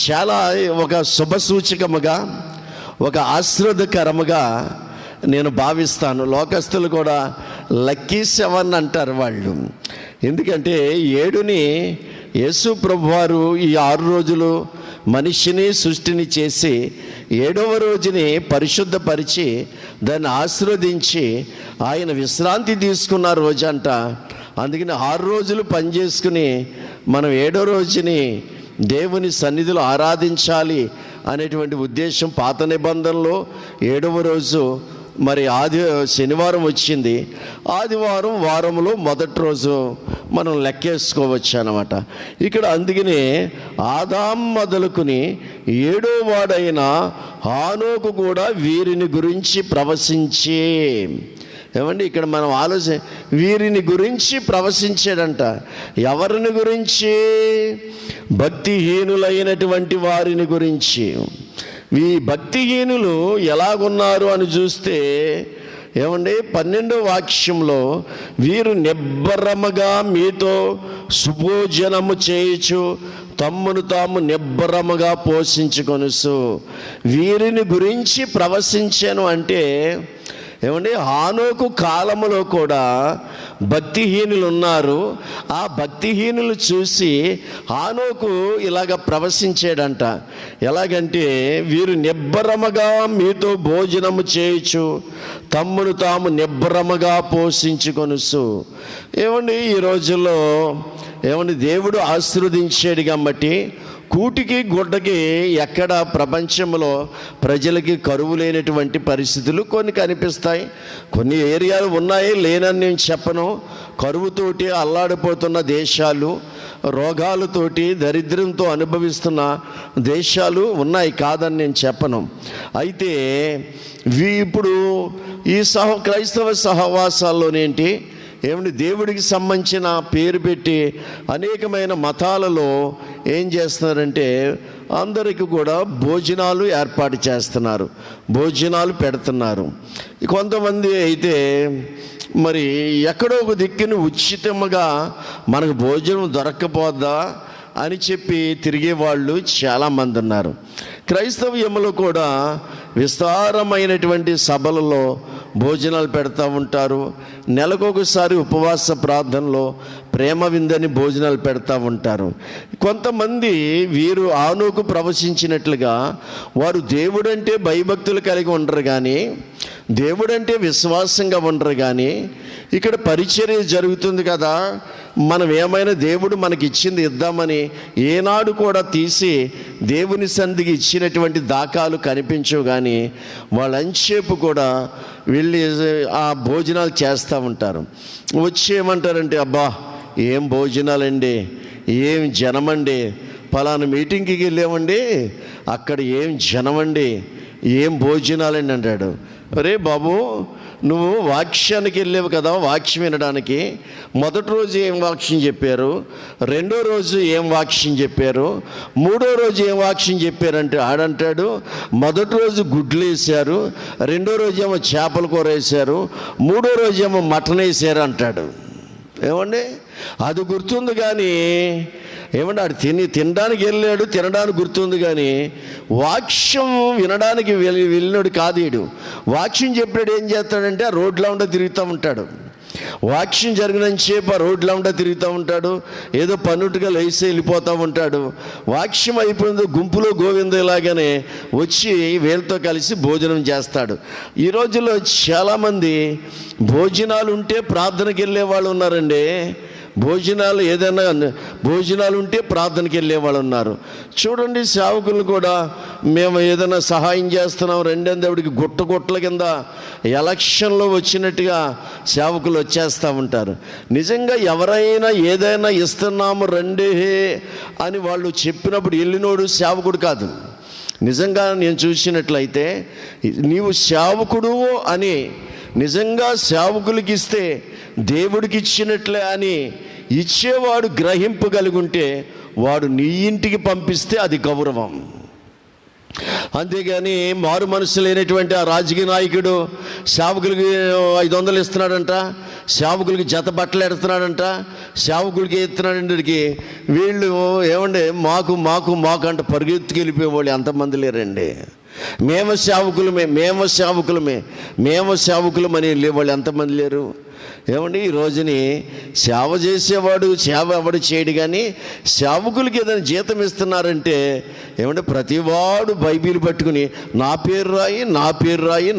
చాలా ఒక శుభసూచకముగా, ఒక ఆశీర్వాదకరముగా నేను భావిస్తాను. లోకస్తులు కూడా లక్కీ 7 అంటారు వాళ్ళు. ఎందుకంటే 7ని యేసు ప్రభువారు ఈ 6 రోజులు మనిషిని సృష్టిని చేసి 7వ రోజుని పరిశుద్ధపరిచి దాన్ని ఆశీర్వదించి ఆయన విశ్రాంతి తీసుకున్న రోజంట. అందుకని 6 రోజులు పనిచేసుకుని మనం 7వ రోజుని దేవుని సన్నిధిలో ఆరాధించాలి అనేటువంటి ఉద్దేశం పాత నిబంధనలో 7వ రోజు మరి శనివారం వచ్చింది. ఆదివారం వారంలో మొదటి రోజు మనం లెక్కేసుకోవచ్చు అన్నమాట. ఇక్కడ అందుకనే ఆదాం మొదలుకుని 7వ వాడైన హానోకు కూడా వీరిని గురించి ప్రవశించి, ఏమండి ఇక్కడ మనం వీరిని గురించి ప్రవశించాడంట. ఎవరిని గురించి? భక్తిహీనులైనటువంటి వారిని గురించి. ఈ భక్తిహీనులు ఎలాగున్నారు అని చూస్తే, ఏమండి 12వ వాక్యంలో వీరు నిబ్బరముగా మీతో సుభోజనము చేయుచు తమ్మును తాము నిబ్బరముగా పోషించుకొనుసు. వీరిని గురించి ప్రవశించాను అంటే, ఏమండి హానోకు కాలములో కూడా భక్తిహీనులు ఉన్నారు. ఆ భక్తిహీనులు చూసి హానోకు ఇలాగ ప్రవశించాడంట. ఎలాగంటే వీరు నిబ్బరముగా మీతో భోజనము చేయుచు తమ్మును తాము నిబ్బరముగా పోషించుకొనుసు. ఏమండి ఈ రోజుల్లో ఏమండి దేవుడు ఆశీర్వదించాడు కాబట్టి కూటికి గుడ్డకి ఎక్కడ ప్రపంచంలో ప్రజలకి కరువు లేనటువంటి పరిస్థితులు కొన్ని కనిపిస్తాయి. కొన్ని ఏరియాలు ఉన్నాయి, లేనని నేను చెప్పను. కరువుతోటి అల్లాడిపోతున్న దేశాలు, రోగాలతోటి దరిద్రంతో అనుభవిస్తున్న దేశాలు ఉన్నాయి, కాదని నేను చెప్పను. అయితే ఇప్పుడు ఈ క్రైస్తవ సహవాసాల్లోనేంటి, ఏమంటే దేవుడికి సంబంధించిన పేరు పెట్టి అనేకమైన మతాలలో ఏం చేస్తున్నారంటే అందరికీ కూడా భోజనాలు ఏర్పాటు చేస్తున్నారు, భోజనాలు పెడుతున్నారు. కొంతమంది అయితే మరి ఎక్కడో ఒక దిక్కుని ఉచితంగా మనకు భోజనం దొరక్కపోద్దా అని చెప్పి తిరిగే వాళ్ళు చాలామంది ఉన్నారు. క్రైస్తవ్యంలో కూడా విస్తారమైనటువంటి సభలలో భోజనాలు పెడతా ఉంటారు. నెలకొకసారి ఉపవాస ప్రార్థనలో ప్రేమ విందని భోజనాలు పెడతా ఉంటారు. కొంతమంది వీరు హానోకు ప్రవశించినట్లుగా వారు దేవుడంటే భయభక్తులు కలిగి ఉండరు, కానీ దేవుడంటే విశ్వాసంగా ఉండరు. కానీ ఇక్కడ పరిచర్య జరుగుతుంది కదా, మనం ఏమైనా దేవుడు మనకి ఇచ్చింది ఇద్దామని ఏనాడు కూడా తీసి దేవుని సన్నిధికి ఇచ్చినటువంటి దాఖలు కనిపించవు. కానీ వాళ్ళంచేపు కూడా వెళ్ళి ఆ భోజనాలు చేస్తూ ఉంటారు. వచ్చి ఏమంటారంటే, అబ్బా ఏం భోజనాలండి, ఏం జనమండి, పలానా మీటింగ్కి వెళ్ళామండి, అక్కడ ఏం జనమండి, ఏం భోజనాలండి అంటాడు. అరే బాబు, నువ్వు వాక్యానికి వెళ్ళావు కదా వాక్యం వినడానికి. మొదటి రోజు ఏం వాక్యం చెప్పారు, రెండో రోజు ఏం వాక్యం చెప్పారు, మూడో రోజు ఏం వాక్యం చెప్పారంటే ఆడంటాడు మొదటి రోజు గుడ్లు వేసారు, రెండో రోజు ఏమో చేపల కూర వేసారు, మూడో రోజు ఏమో మటన్ వేసారు అంటాడు. ఏమండి అది గుర్తుంది, కానీ ఏమంటే ఆడు తినడానికి వెళ్ళాడు, తినడానికి గుర్తుంది, కానీ వాక్యం వినడానికి వెళ్ళినాడు కాదు. వీడు వాక్యం చెప్పాడు ఏం చేస్తాడంటే ఆ రోడ్లో ఉండే తిరుగుతూ ఉంటాడు. వాక్యం జరిగినంతసేపు ఆ రోడ్లో ఉండే తిరుగుతూ ఉంటాడు, ఏదో పన్నుట్టుగా లేచి వెళ్ళిపోతూ ఉంటాడు. వాక్యం అయిపోయిందో గుంపులో గోవింద ఇలాగానే వచ్చి వీళ్ళతో కలిసి భోజనం చేస్తాడు. ఈ రోజుల్లో చాలామంది భోజనాలు ఉంటే ప్రార్థనకి వెళ్ళే వాళ్ళు ఉన్నారండి. భోజనాలు ఏదైనా భోజనాలు ఉంటే ప్రార్థనకి వెళ్ళే వాళ్ళు ఉన్నారు. చూడండి, సేవకులు కూడా మేము ఏదైనా సహాయం చేస్తున్నాం రెండేళ్ళ దేవుడికి గుట్టల కింద ఎలక్షన్లో వచ్చినట్టుగా సేవకులు వచ్చేస్తూ ఉంటారు. నిజంగా ఎవరైనా ఏదైనా ఇస్తున్నాము రండే అని వాళ్ళు చెప్పినప్పుడు వెళ్ళినోడు సేవకుడు కాదు. నిజంగా నేను చూసినట్లయితే నీవు సేవకుడు అని నిజంగా సేవకులకి ఇస్తే దేవుడికి ఇచ్చినట్లే అని ఇచ్చేవాడు గ్రహింపగలుగుంటే వాడు నీ ఇంటికి పంపిస్తే అది గౌరవం. అంతేగాని మారు మనసు లేనటువంటి ఆ రాజకీయ నాయకుడు సేవకులకి 500 ఇస్తున్నాడంట, సేవకులకి జత బట్టలు ఎడుతున్నాడంట, సేవకులకి ఎత్తున్నాడంటే వీళ్ళు ఏమండి మాకు మాకు మాకు అంట పరిగెత్తుకు వెళ్ళిపోయేవాళ్ళు ఎంతమంది లేరండి. మేము సేవకులమని వాళ్ళు ఎంతమంది లేరు? ఏమండి, ఈ రోజుని సేవ చేసేవాడు సేవ ఎవడు చేయడు, కానీ సేవకులకి ఏదైనా జీతం ఇస్తున్నారంటే ఏమంటే ప్రతివాడు బైబిల్ పట్టుకుని నా పేరు రాయి.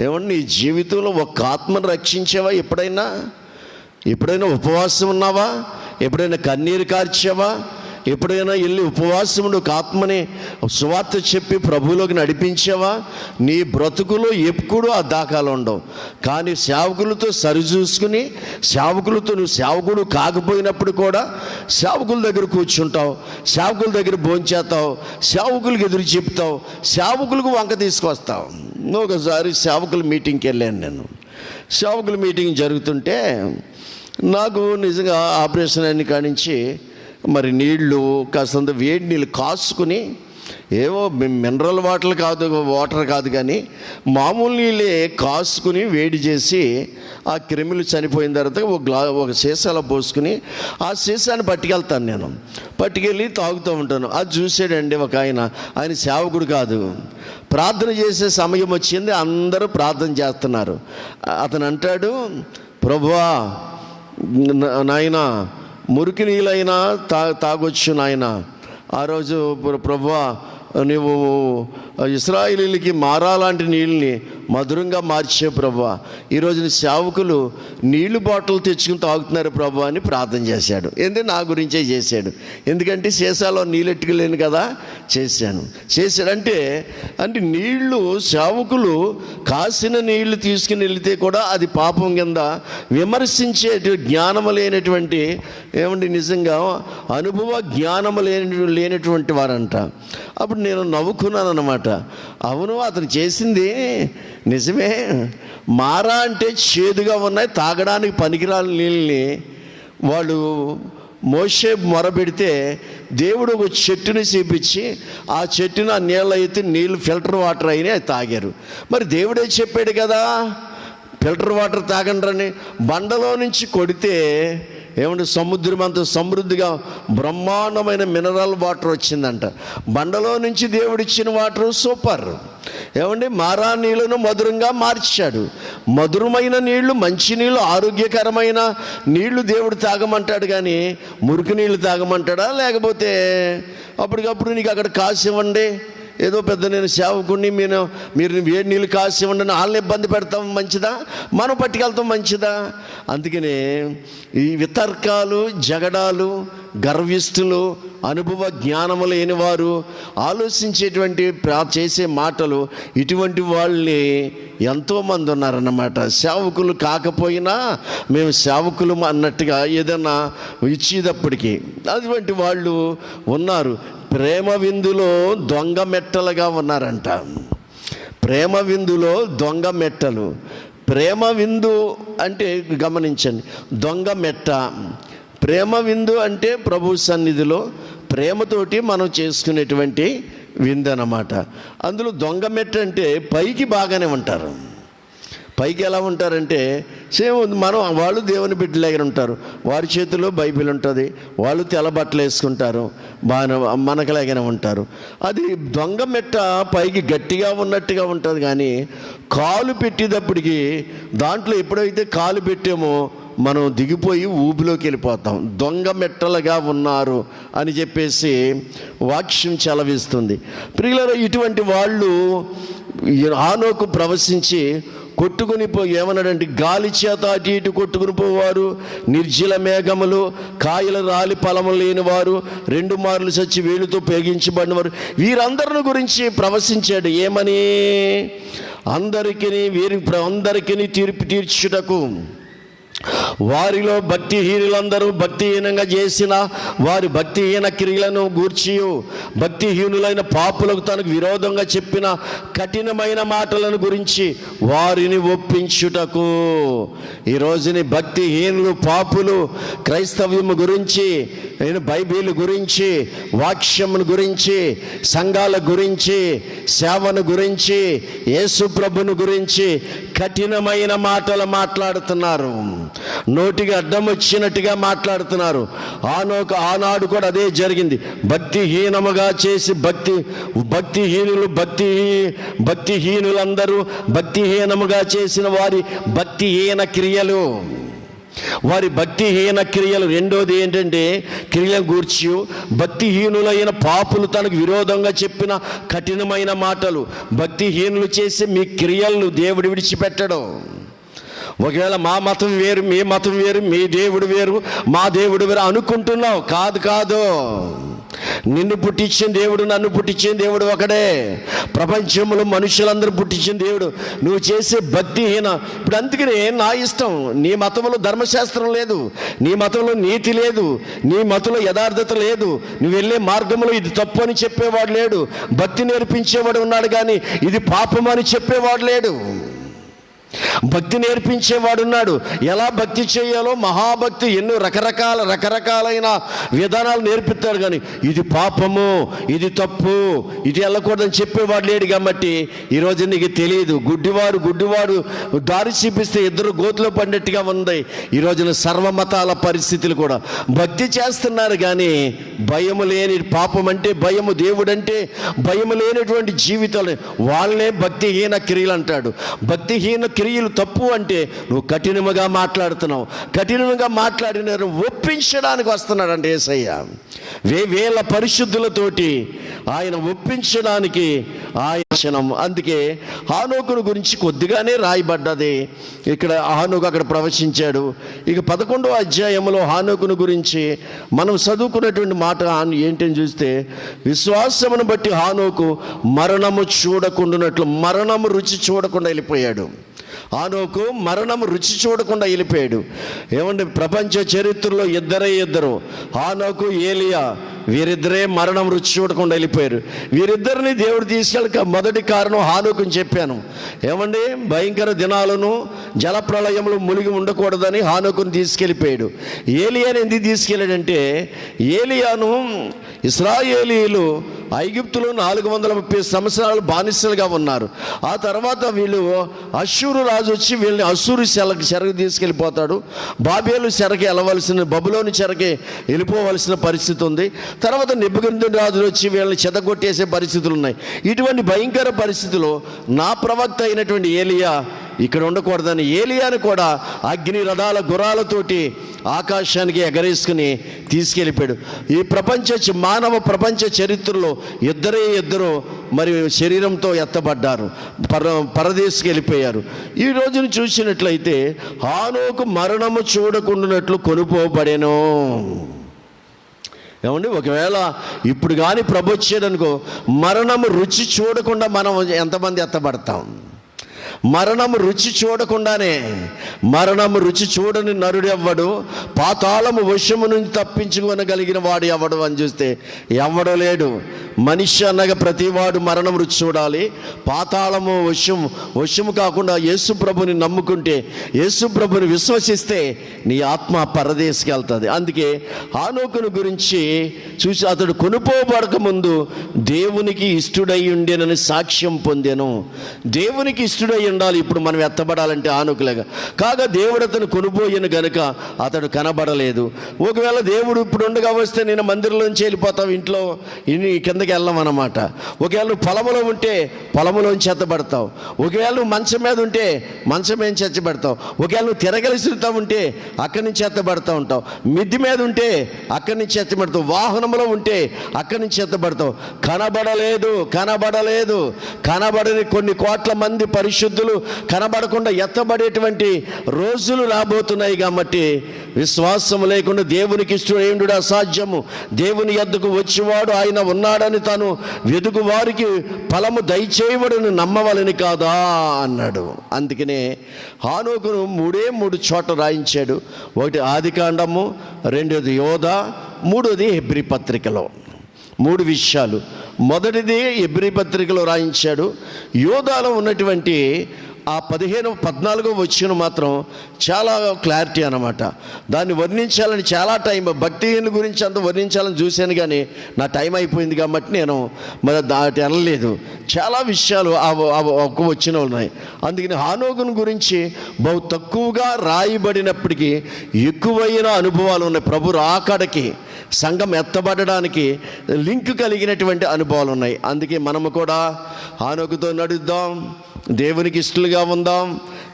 ఏమండి, నీ జీవితంలో ఒక ఆత్మను రక్షించావా? ఎప్పుడైనా ఉపవాసం ఉన్నావా? ఎప్పుడైనా కన్నీరు కార్చావా? ఎప్పుడైనా వెళ్ళి ఉపవాసముడు ఒక ఆత్మని సువార్త చెప్పి ప్రభువులోకి నడిపించావా? నీ బ్రతుకులో ఎప్పుడు ఆ దాఖలు ఉండవు. కానీ సేవకులతో సరిచూసుకుని, నువ్వు సేవకుడు కాకపోయినప్పుడు కూడా సేవకుల దగ్గర కూర్చుంటావు, సేవకుల దగ్గర భోంచేస్తావు, సేవకులకు ఎదురు చెప్తావు, సేవకులకు వంక తీసుకొస్తావు. ఒకసారి సేవకుల మీటింగ్కి వెళ్ళాను నేను. సేవకుల మీటింగ్ జరుగుతుంటే నాకు నిజంగా ఆపరేషన్ అయిన కానించి మరి నీళ్లు కాస్తంత వేడి నీళ్ళు కాసుకుని, ఏవో మినరల్ వాటర్ కాదు కానీ మామూలు నీళ్ళే కాసుకుని వేడి చేసి ఆ క్రిములు చనిపోయిన తర్వాత ఒక సీసాలో పోసుకుని ఆ సీసాని పట్టుకెళ్తాను నేను. పట్టుకెళ్ళి తాగుతూ ఉంటాను. అది చూసాడండి ఒక ఆయన సేవకుడు కాదు. ప్రార్థన చేసే సమయం వచ్చింది, అందరూ ప్రార్థన చేస్తున్నారు. అతను అంటాడు, ప్రభువా నాయనా మురికి నీళ్ళైనా తాగొచ్చు నాయన. ఆ రోజు ప్రభువా నువ్వు ఇశ్రాయేలీలకి మారా లాంటి నీళ్ళని మధురంగా మార్చే ప్రభువా, ఈరోజు సేవకులు నీళ్లు బాటిల్ తెచ్చుకుని తాగుతున్నారు ప్రభువా అని ప్రార్థన చేశాడు. నా గురించే చేశాడు. ఎందుకంటే సీసాలో నీళ్ళు ఎట్టుకోలేను కదా, చేశాడంటే నీళ్లు సేవకులు కాసిన నీళ్లు తీసుకుని వెళితే కూడా అది పాపం కింద విమర్శించే జ్ఞానము లేనటువంటి, ఏమండి నిజంగా అనుభవ జ్ఞానము లేనటువంటి వారంట. అప్పుడు నేను నవ్వుకున్నాను అన్నమాట. అవును, అతను చేసింది నిజమే. మారా అంటే చేదుగా ఉన్నాయి, తాగడానికి పనికిరాని నీళ్ళని వాళ్ళు మోషే మొరబెడితే దేవుడు ఒక చెట్టుని చూపించి ఆ చెట్టుని ఆ నీళ్ళు అయితే నీళ్ళు ఫిల్టర్ వాటర్ అయినాయి, అది తాగారు. మరి దేవుడే చెప్పాడు కదా ఫిల్టర్ వాటర్ తాగండ్రని. బండలో నుంచి కొడితే ఏమంటే సముద్రం అంత సమృద్ధిగా బ్రహ్మాండమైన మినరల్ వాటర్ వచ్చిందంట. బండలో నుంచి దేవుడిచ్చిన వాటర్ సూపర్. ఏమండి, మారా నీళ్ళను మధురంగా మార్చాడు. మధురమైన నీళ్లు, మంచి నీళ్ళు, ఆరోగ్యకరమైన నీళ్లు దేవుడు తాగమంటాడు, కానీ మురికి నీళ్ళు తాగమంటాడా? లేకపోతే అప్పటికప్పుడు నీకు అక్కడ కాసి ఇవ్వండి, ఏదో పెద్ద నేను సేవకుడిని, మీరు వేడి నీళ్ళు కాసి ఇవ్వండి అని వాళ్ళని ఇబ్బంది పెడతాం మంచిదా? మనం పట్టుకెళ్తాం మంచిదా? అందుకనే ఈ వితర్కాలు, జగడాలు, గర్విష్ఠులు, అనుభవ జ్ఞానము లేని వారు ఆలోచించేటువంటి చేసే మాటలు, ఇటువంటి వాళ్ళని ఎంతోమంది ఉన్నారన్నమాట. సేవకులు కాకపోయినా మేము సేవకులు అన్నట్టుగా ఏదైనా ఇచ్చేటప్పటికీ అటువంటి వాళ్ళు ఉన్నారు. ప్రేమ విందులో దొంగ మెట్టలుగా ఉన్నారంట. ప్రేమ విందులో దొంగ మెట్టలు. ప్రేమ విందు అంటే గమనించండి, దొంగ మెట్ట. ప్రేమ విందు అంటే ప్రభు సన్నిధిలో ప్రేమతోటి మనం చేసుకునేటువంటి విందు అన్నమాట. అందులో దొంగ మెట్ట అంటే పైకి బాగానే ఉంటారు. పైకి ఎలా ఉంటారంటే సేమ్ వాళ్ళు దేవుని బిడ్డలాగా ఉంటారు. వారి చేతిలో బైబిల్ ఉంటుంది, వాళ్ళు తెల్ల బట్టలు వేసుకుంటారు, బాగా మనకలాగానే ఉంటారు. అది దొంగ మెట్ట పైకి గట్టిగా ఉన్నట్టుగా ఉంటుంది, కానీ కాలు పెట్టేటప్పటికి దాంట్లో ఎప్పుడైతే కాలు పెట్టామో మనం దిగిపోయి ఊబిలోకి వెళ్ళిపోతాం. దొంగ మెట్టలుగా ఉన్నారు అని చెప్పేసి వాక్యం చలవిస్తుంది. ప్రియులారా, ఇటువంటి వాళ్ళు హానోకు ప్రవశించి కొట్టుకుని ఏమన్నాడంటే, గాలి చేత అటు ఇటు కొట్టుకుని పోవారు, నిర్జల మేఘములు, కాయల రాలి ఫలములు లేనివారు, 2 మార్లు చచ్చి వేలుతో పేగించబడినవారు, వీరందరిని గురించి ప్రవశించాడు. ఏమని? అందరికీ తీర్పు తీర్చుటకు వారిలో భక్తిహీనులందరూ భక్తిహీనంగా చేసిన వారి భక్తిహీన క్రియలను గూర్చి, భక్తిహీనులైన పాపులకు తనకు విరోధంగా చెప్పిన కఠినమైన మాటలను గురించి వారిని ఒప్పించుటకు. ఈరోజుని భక్తిహీనులు, పాపులు క్రైస్తవ్యము గురించి, బైబిల్ గురించి, వాక్యమును గురించి, సంఘాల గురించి, సేవను గురించి, యేసు ప్రభును గురించి కఠినమైన మాటలు మాట్లాడుతున్నారు. నోటికి అడ్డం వచ్చినట్టుగా మాట్లాడుతున్నారు. ఆనాడు కూడా అదే జరిగింది. భక్తిహీనముగా చేసి భక్తిహీనులందరూ భక్తిహీనముగా చేసిన వారి భక్తిహీన క్రియలు, రెండోది ఏంటంటే క్రియలను గూర్చి భక్తిహీనులైన పాపులు తనకు విరోధంగా చెప్పిన కఠినమైన మాటలు. భక్తిహీనులు చేసి మీ క్రియలను దేవుడు విడిచిపెట్టడం. ఒకవేళ మా మతం వేరు, మీ మతం వేరు, మీ దేవుడు వేరు, మా దేవుడు వేరు అనుకుంటున్నావు. కాదు. నిన్ను పుట్టించిన దేవుడు, నన్ను పుట్టించిన దేవుడు ఒకడే. ప్రపంచంలో మనుషులందరూ పుట్టించిన దేవుడు. నువ్వు చేసే భక్తిహీన, ఇప్పుడు అందుకనే నా ఇష్టం. నీ మతంలో ధర్మశాస్త్రం లేదు, నీ మతంలో నీతి లేదు, నీ మతంలో యథార్థత లేదు, నువ్వు వెళ్ళే మార్గంలో ఇది తప్పు అని చెప్పేవాడు లేడు. భక్తి నేర్పించేవాడు ఉన్నాడు కానీ ఇది పాపం అని చెప్పేవాడు లేడు. భక్తి నేర్పించేవాడున్నాడు. ఎలా భక్తి చేయాలో మహాభక్తి ఎన్నో రకరకాలైన విధానాలు నేర్పిస్తాడు కానీ ఇది పాపము, ఇది తప్పు, ఇది వెళ్ళకూడదని చెప్పేవాడు లేడు. కాబట్టి ఈరోజు నీకు తెలియదు. గుడ్డివాడు దారి చూపిస్తే ఇద్దరు గోతులో పడినట్టుగా ఉంది. ఈ రోజున సర్వమతాల పరిస్థితులు కూడా భక్తి చేస్తున్నారు కానీ భయము లేని, పాపం అంటే భయము, దేవుడంటే భయము లేనటువంటి జీవితాలు వాళ్ళనే భక్తిహీన క్రియలు అంటాడు. భక్తిహీన క్రియలు తప్పు అంటే నువ్వు కఠినముగా మాట్లాడుతున్నావు. కఠినంగా మాట్లాడిన ఒప్పించడానికి వస్తున్నాడంటే యేసయ్య వేల పరిశుద్ధులతోటి ఆయన ఒప్పించడానికి ఆయన. అందుకే హానోకును గురించి కొద్దిగానే రాయబడ్డది. ఇక్కడ హానోకు అక్కడ ప్రవచించాడు. ఇక 11వ అధ్యాయంలో హానోకును గురించి మనం చదువుకున్నటువంటి మాట ఏంటని చూస్తే, విశ్వాసమును బట్టి హానోకు మరణము చూడకుండానట్లు, మరణము రుచి చూడకుండా వెళ్ళిపోయాడు. హానోకు మరణము రుచి చూడకుండా వెళ్ళిపోయాడు. ఏమంటే ప్రపంచ చరిత్రలో ఇద్దరు, హానోకు, ఏలియా, వీరిద్దరే మరణం రుచి చూడకుండా వెళ్ళిపోయారు. వీరిద్దరిని దేవుడు తీసుకెళ్ళక మొదటి కారణం హానోకుని చెప్పాను. ఏమండి, భయంకర దినాలను జలప్రళయంలో మునిగి ఉండకూడదని హానోకుని తీసుకెళ్ళిపోయాడు. ఏలియాని ఎందుకు తీసుకెళ్ళాడంటే, ఏలియాను ఇశ్రాయేలీయులు ఐగుప్తులో 430 సంవత్సరాలు బానిసలుగా ఉన్నారు. ఆ తర్వాత వీళ్ళు అష్షూరు రాజు వచ్చి వీళ్ళని అష్షూరు చెరకు తీసుకెళ్ళిపోతాడు. బాబేలు చెరకి వెళ్ళవలసిన, బబులోని చెరకి వెళ్ళిపోవలసిన పరిస్థితి ఉంది. తర్వాత నెబుకద్నెజరు రాజులు వచ్చి వీళ్ళని చెదగొట్టేసే పరిస్థితులు ఉన్నాయి. ఇటువంటి భయంకర పరిస్థితుల్లో నా ప్రవక్త అయినటువంటి ఏలియా ఇక్కడ ఉండకూడదని ఏలియాను కూడా అగ్ని రథాల గుర్రాలతోటి ఆకాశానికి ఎగరేసుకుని తీసుకెళ్ళిపోయాడు. ఈ మానవ ప్రపంచ చరిత్రలో ఇద్దరు మరి శరీరంతో ఎత్తబడ్డారు, పరదేశకు వెళ్ళిపోయారు. ఈ రోజును చూసినట్లయితే హానోకు మరణము చూడకుండానట్లు కొనుపోబడెను. ఏమండి, ఒకవేళ ఇప్పుడు కానీ ప్రభు వచ్చాడనుకో, మరణము రుచి చూడకుండా మనం ఎంతమంది ఎత్తబడతాం? మరణము రుచి చూడకుండానే, మరణము రుచి చూడని నరుడు ఎవ్వడు, పాతాళము వశము నుంచి తప్పించుకోనగలిగిన వాడు ఎవడు అని చూస్తే ఎవడో లేడు. మనిషి అనగా ప్రతివాడు మరణం రుచి చూడాలి. పాతాళము వశము కాకుండా యేసు ప్రభుని నమ్ముకుంటే, యేసు ప్రభుని విశ్వసిస్తే నీ ఆత్మ పరదేశకి వెళ్తుంది. అందుకే హానోకును గురించి చూసి అతడు కొనుపోబడక ముందు దేవునికి ఇష్టడై ఉండేనని సాక్ష్యం పొందాను. దేవునికి ఇష్టడై ఉండాలి ఇప్పుడు మనం ఎత్తబడాలంటే హానోకులాగా. కాగా దేవుడు అతను కొనుపోయిన గనుక అతడు కనబడలేదు. ఒకవేళ దేవుడు ఇప్పుడు ఉండగా వస్తే నేను మందిరంలోంచి వెళ్ళిపోతావు, ఇంట్లో కిందకి వెళ్ళమన్నమాట. ఒకవేళ నువ్వు పొలంలో ఉంటే పొలంలోంచి ఎత్తబడతావు. ఒకవేళ నువ్వు మంచం మీద ఉంటే మంచం మీద ఎత్తబడతావు. ఒకవేళ నువ్వు తిరగలిసిరుతా ఉంటే అక్కడి నుంచి ఎత్తబడతా ఉంటావు. మిద్ది మీద ఉంటే అక్కడి నుంచి ఎత్తబడతావు. వాహనంలో ఉంటే అక్కడి నుంచి ఎత్తబడతావు. కనబడని కొన్ని కోట్ల మంది పరిశుద్ధులు కనబడకుండా ఎత్తబడేటువంటి రోజులు రాబోతున్నాయి. కాబట్టి విశ్వాసం లేకుండా దేవునికి ఇష్టడు అసాధ్యము. దేవుని యొద్దకు వచ్చేవాడు ఆయన ఉన్నాడని తాను వెదుగు వారికి ఫలము దయచేయవడని నమ్మవలని కాదా అన్నాడు. అందుకనే హానోకును 3 చోట్ల రాయించాడు. ఒకటి ఆదికాండము, రెండోది యోధ, మూడోది హెబ్రీ పత్రికలో. 3 విషయాలు. మొదటిది హెబ్రీ పత్రికలో రాయించాడు. యోధాలో ఉన్నటువంటి ఆ 14వ వచనం మాత్రం చాలా క్లారిటీ అన్నమాట. దాన్ని వర్ణించాలని చాలా టైం, భక్తిహీనుల గురించి అంత వర్ణించాలని చూశాను, కానీ నా టైం అయిపోయింది కాబట్టి నేను మరి దాటి అనలేదు. చాలా విషయాలు ఒక్క వచనం ఉన్నాయి. అందుకని హానోకుని గురించి బహు తక్కువగా రాయబడినప్పటికీ ఎక్కువైన అనుభవాలు ఉన్నాయి. ప్రభు రాకడకి, సంఘం ఎత్తబడడానికి లింక్ కలిగినటువంటి అనుభవాలు ఉన్నాయి. అందుకే మనము కూడా హానోకుతో నడుద్దాం, దేవునికి ఇష్టలుగా ఉందాం,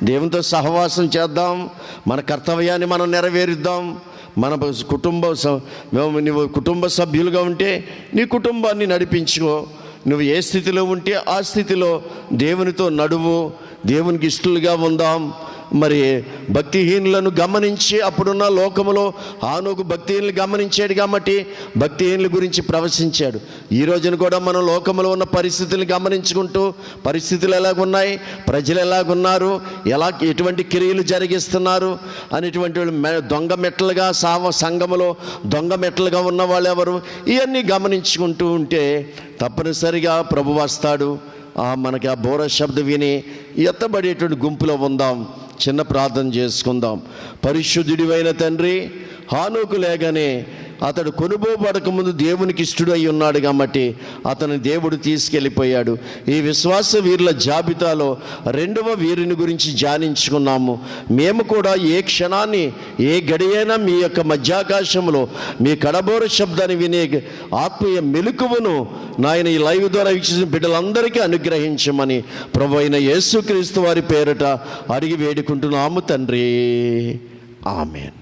దేవునితో సహవాసం చేద్దాం, మన కర్తవ్యాన్ని మనం నెరవేరుద్దాం. మన నువ్వు కుటుంబ సభ్యులుగా ఉంటే నీ కుటుంబాన్ని నడిపించుకో. నువ్వు ఏ స్థితిలో ఉంటే ఆ స్థితిలో దేవునితో నడువు, దేవునికి ఇష్టలుగా ఉందాం. మరి భక్తిహీనులను గమనించి, అప్పుడున్న లోకములో హానోకు భక్తిహీనులు గమనించాడు కాబట్టి భక్తిహీనుల గురించి ప్రవశించాడు. ఈ రోజున కూడా మనం లోకములో ఉన్న పరిస్థితులను గమనించుకుంటూ, పరిస్థితులు ఎలాగున్నాయి, ప్రజలు ఎలాగున్నారు, ఎటువంటి క్రియలు జరిగిస్తున్నారు అనేటువంటి వాళ్ళు దొంగ మెట్లుగా సంఘములో దొంగ మెట్లుగా ఉన్న వాళ్ళు ఎవరు, ఇవన్నీ గమనించుకుంటూ ఉంటే తప్పనిసరిగా ప్రభు వస్తాడు. మనకి ఆ బోర శబ్దం విని ఎత్తబడేటువంటి గుంపులో ఉందాం. చిన్న ప్రార్థన చేసుకుందాం. పరిశుద్ధుడివైన తండ్రి, హానోకు లేగానే అతడు కొనుబోబడక ముందు దేవునికి ఇష్టడు అయి ఉన్నాడు కాబట్టి అతని దేవుడు తీసుకెళ్ళిపోయాడు. ఈ విశ్వాస వీరుల జాబితాలో 2వ వీరుని గురించి ధ్యానించుకున్నాము. మేము కూడా ఏ క్షణాన్ని, ఏ గడియైనా మీ యొక్క మధ్యాకాశంలో మీ కడబోర శబ్దాన్ని వినే ఆత్మీయ మెలకువను నాయన ఈ లైవ్ ద్వారా వీక్షించిన బిడ్డలందరికీ అనుగ్రహించమని ప్రభువైన యేసుక్రీస్తు వారి పేరట అడిగి వేడుకుంటున్నాము తండ్రి. ఆమేన్.